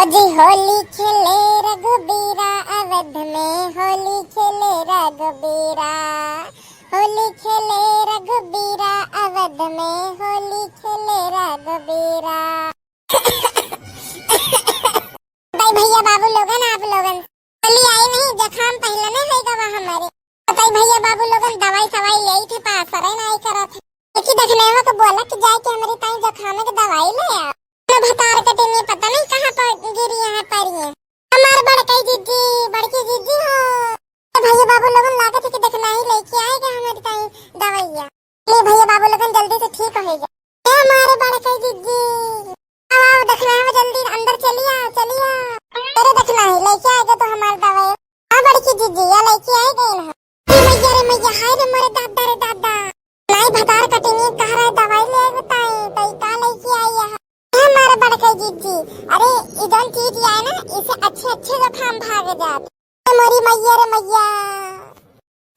जी होली खेले रघुबीरा, अवध में होली खेले रघुबीरा। होली खेले रघुबीरा, अवध में होली खेले रघुबीरा। भाई भैया बाबू लोगन, आप लोगन होली आई नहीं, जखाम पहले नहीं होगा वहाँ हमारे। भाई भैया बाबू लोगन दवाई सवाई ले थे, पास अरे नहीं करा थे, लेकिन देखने में तो बोला कि जाके हमारी ताई जखाम की दवाई ले आ। भतार कटे में पता नहीं कहाँ पर गिरी है परियां। हमारे बड़की जीजी हो, तो भैया बाबू लोगन लागत है कि देखना ही लेके आएगा हमारी ताई दवाइयाँ। ले भैया बाबू लोगन जल्दी से ठीक हो जाए। ए हमारे बड़की जीजी, आओ देखना है, जल्दी अंदर चलिए तेरे देखना ही लेके आएगा तो हमारी दवाई। हाँ बड़की जीजी या लेके आएगा इन। मैया रे मैया, हाय रे मेरे दादा रे दादा, नहीं भतार कटे में कह रहा है दवाई ले बताए तई का लेके आई है हमारे बड़के जीजी। अरे इधर चीज आए ना, इसे अच्छे अच्छे जखाम भाग जाते। मोरी मैया रे मैया,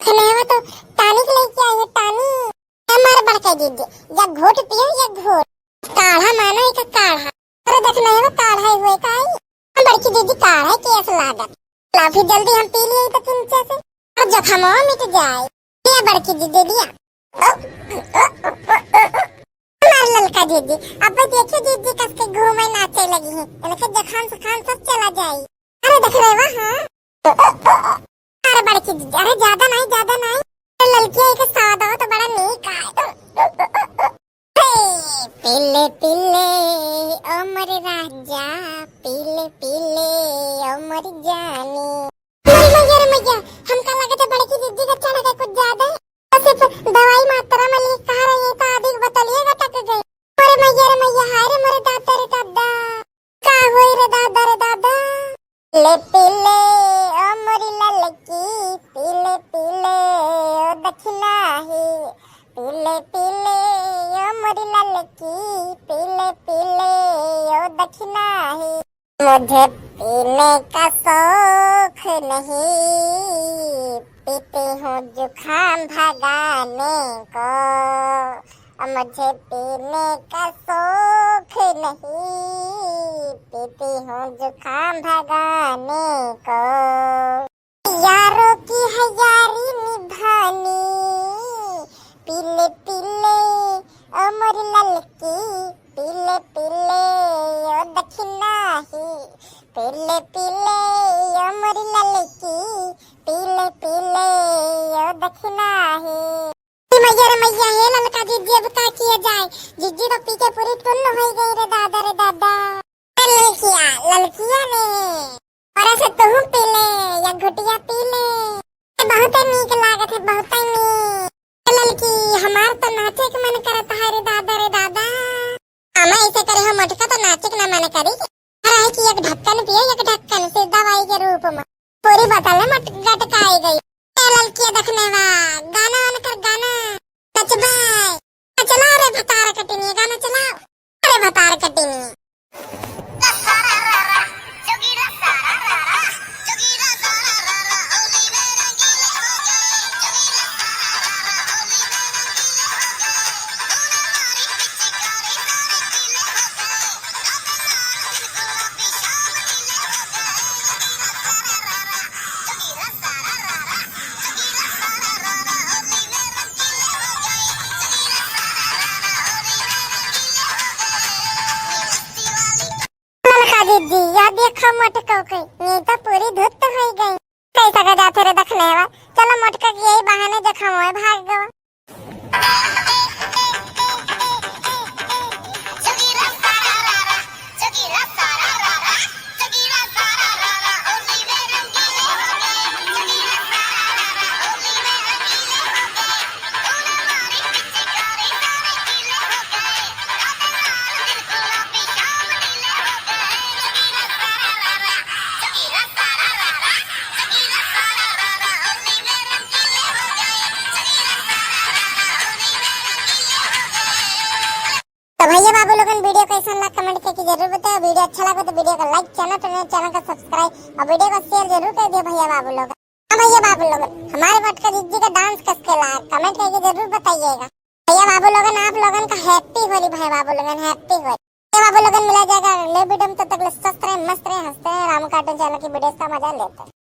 खनेवा तो टानिक लेके आई है, टानी। हमारे बड़के जीजी या घोट पियो या घोट काढ़ा मानो एक काढ़ा। अरे देखना है वो काढ़ा हुए का ही। हम बड़की जीजी काढ़ा कैसे लागत काफी जल्दी हम पी लिए तो चिंचा से और जखामो मिट जाए। ये बड़की जीजी दिया ललका जीजी। अब देखिए जीजी कस के घूमे नाचे लगी है, इनके जखाम सखाम सब चला जाए। अरे देख रहे वहाँ अरे बड़की जीजी, अरे ज्यादा नहीं ललकी एक स्वाद हो तो बड़ा नीक आए। पीले पीले ओ मेरे राजा, पीले पीले ओ मेरी जानी। मैया हमका लगा था बड़की जीजी का चढ़ गया कुछ ज्यादा, सिर्फ दवाई मात्रा में लिख कहा रही है तो अधिक बतलिएगा तक गई। अरे मैया रे मैया, हाय रे मेरे दादा रे दादा, का होई रे दादा रे दादा। ले पीले ओ मोरी ललकी, पीले पीले ओ दक्षिणा ही, पीले पीले ओ मोरी ललकी, पीले पीले ओ दक्षिणा ही। मुझे पीने का शौक नहीं, पीती हूँ जुखाम भगाने को। मुझे पीने का शौक नहीं, पीती हूँ जुखाम भगाने को। यारों की है यारी निभानी, पीले पीले ओ मोरी ललकी, पीले पीले ओ दक्षिणा ही, पीले पीले ओ मोरी ललकी, पीले पीले ओ दक्षिणा ही। मैया रे मैया, हे ललका जीजी अब क्या किया जाए, जीजी तो पी के पूरी टुन्न हो गई रे दादा। ललकिया ने और ऐसे तुम पी ले या घुटिया पी ले, बहुत नीक लागत है, बहुत नीक। ललकी हमार तो नाचे के मन करता है रे दादा। हमें ऐसे करे हम मटका तो नाचे के ना मन करी। अरे कि एक ढक्कन पिए, एक ढक्कन से दवाई के रूप में पूरी बोतल में गटकाई गई। ललकी देखने वा गाना कर गाना नचबाई, चला रे भतार कटिनी गाना चलाओ। अरे भतार कटिनी जी या देखो मटका के ये तो पूरी धुत हो गई। कैसा का जाते रे देखने वा, चलो मटका के यही बहाने जखाम होए भाग गवा। भैया बाबू लोगन वीडियो कैसा लगा कमेंट करके जरूर बताओ। वीडियो अच्छा लगा तो वीडियो को लाइक, चैनल को सब्सक्राइब और वीडियो को शेयर जरूर कर दियो भैया बाबू लोगन। हाँ भैया बाबू लोगन, हमारे बटका जीजी का डांस कैसे लगा कमेंट करके जरूर बताइएगा। भैया बाबू लोगन, आप लोगन का हैप्पी होली। भैया बाबू लोगन हैप्पी होली। बाबू लोगन मिला जाएगा अगले वीडियो में। तब तक स्वस्थ रहे, मस्त रहे, हंसते रहे, रामू कार्टून चैनल की वीडियोस का मजा लेते हैं।